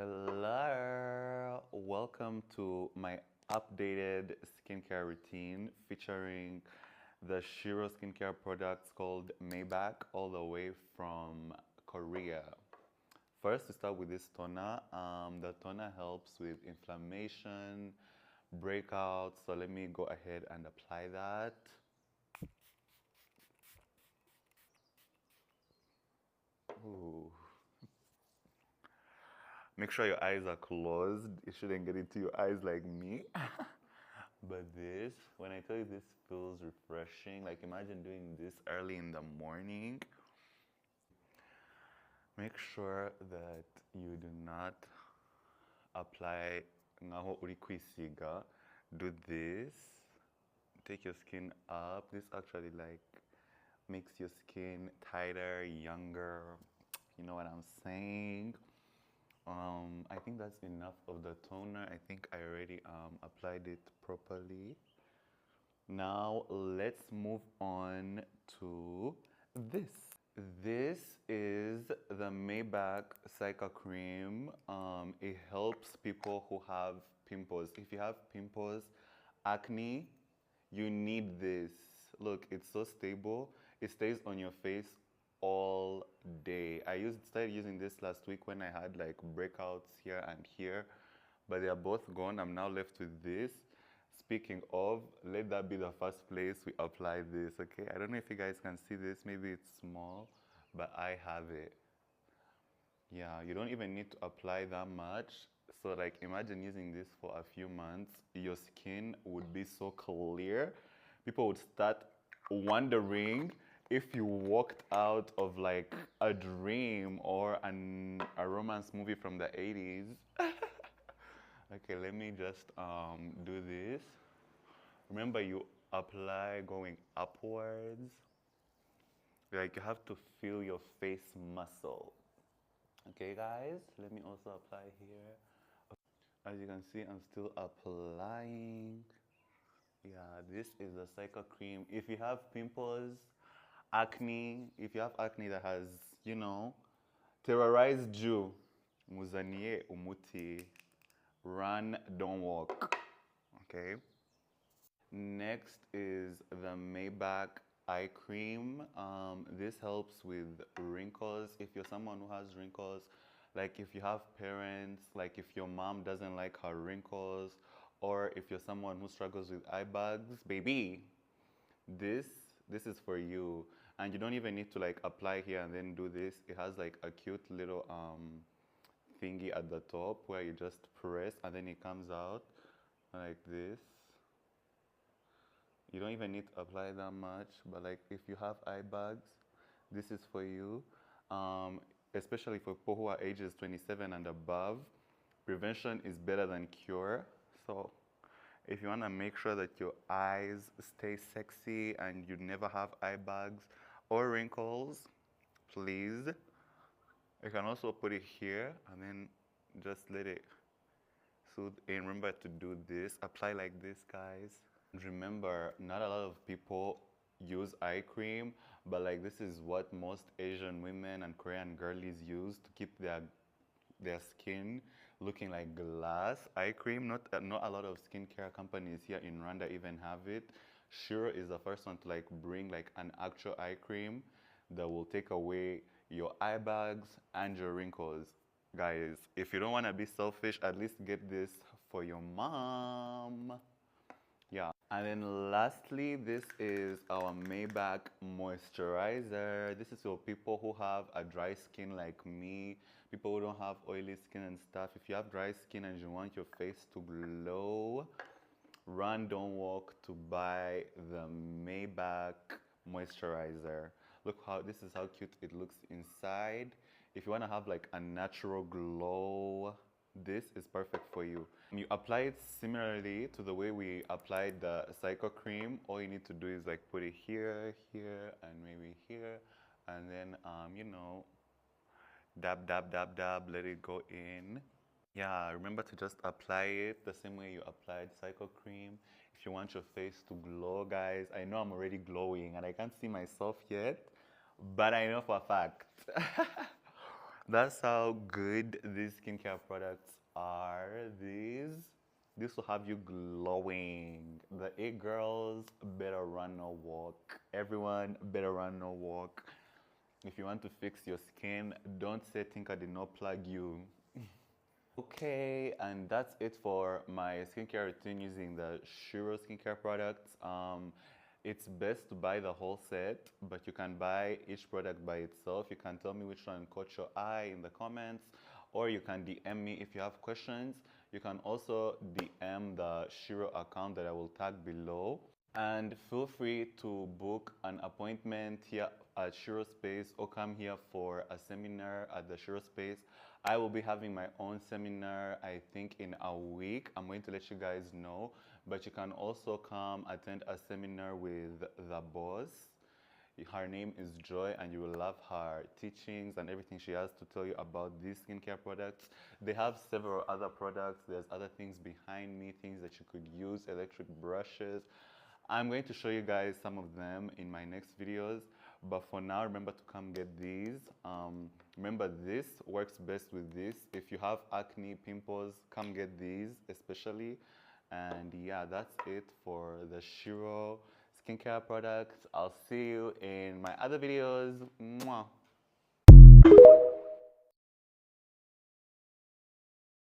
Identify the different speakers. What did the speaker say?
Speaker 1: Hello, welcome to my updated skincare routine featuring the Shiro skincare products called Maybach all the way from Korea. First, we start with this toner. The toner helps with inflammation, breakouts. So let me go ahead and apply that. Ooh. Make sure your eyes are closed. It shouldn't get into your eyes like me. But this, when I tell you this feels refreshing, like imagine doing this early in the morning. Make sure that you do not apply ngaho uri kwisiga. Do this. Take your skin up. This actually like makes your skin tighter, younger. You know what I'm saying? I think that's enough of the toner. I think I already applied it properly. Now let's move on to this. This is the Maybach Cica Cream. It helps people who have pimples. If you have pimples, acne, you need this. Look, it's so stable. It stays on your face all day. Started using this last week when I had like breakouts here and here, but they are both gone. I'm now left with this. Speaking of, let that be the first place we apply this, okay? I don't know if you guys can see this. Maybe it's small, but I have it. Yeah, you don't even need to apply that much. So like imagine using this for a few months, your skin would be so clear. People would start wondering if you walked out of like a dream or a romance movie from the 80s. Okay, let me just do this. Remember, you apply going upwards. Like you have to feel your face muscle. Okay, guys, let me also apply here. As you can see, I'm still applying. Yeah, this is the Cica Cream. If you have pimples, acne, if you have acne that has, you know, terrorized you, muzanie umuti, run, don't walk. Okay. Next is the Maybach eye cream. This helps with wrinkles. If you're someone who has wrinkles, like if you have parents, like if your mom doesn't like her wrinkles, or if you're someone who struggles with eye bags, baby, this this is for you. And you don't even need to like apply here and then do this. It has like a cute little thingy at the top where you just press and then it comes out like this. You don't even need to apply that much, but like if you have eye bags, this is for you. Especially for people who are ages 27 and above, prevention is better than cure. So if you want to make sure that your eyes stay sexy and you never have eye bags or wrinkles, please. You can also put it here and then just let it soothe in. Remember to do this. Apply like this, guys. Remember, not a lot of people use eye cream, but like this is what most Asian women and Korean girlies use to keep their skin looking like glass. Eye cream, not a lot of skincare companies here in Rwanda even have it. Shiro is the first one to like bring like an actual eye cream that will take away your eye bags and your wrinkles. Guys, if you don't want to be selfish, at least get this for your mom. Yeah. And then lastly, this is our Maybach moisturizer. This is for people who have a dry skin like me, people who don't have oily skin and stuff. If you have dry skin and you want your face to glow, run, don't walk to buy the Maybach moisturizer. Look how, this is how cute it looks inside. If you want to have like a natural glow, this is perfect for you. You apply it similarly to the way we applied the Cica cream. All you need to do is like put it here, here, and maybe here, and then you know, dab, dab, dab, dab, let it go in. Yeah, remember to just apply it the same way you applied Cica cream. If you want your face to glow, guys, I know I'm already glowing and I can't see myself yet, but I know for a fact. That's how good these skincare products are. This will have you glowing. The it girls better run or walk. Everyone better run or walk. If you want to fix your skin, don't say Tinker did not plug you. Okay, and that's it for my skincare routine using the Shiro skincare products. It's best to buy the whole set, but you can buy each product by itself. You can tell me which one caught your eye in the comments, or you can DM me if you have questions. You can also DM the Shiro account that I will tag below. And feel free to book an appointment here at Shiro Space or come here for a seminar at the Shiro Space. I will be having my own seminar, I think, in a week. I'm going to let you guys know. But you can also come attend a seminar with the boss. Her name is Joy, and you will love her teachings and everything she has to tell you about these skincare products. They have several other products. There's other things behind me, things that you could use, electric brushes. I'm going to show you guys some of them in my next videos. But for now, remember to come get these. Remember, this works best with this. If you have acne, pimples, come get these especially. And yeah, that's it for the Shiro skincare products. I'll see you in my other videos. Mwah.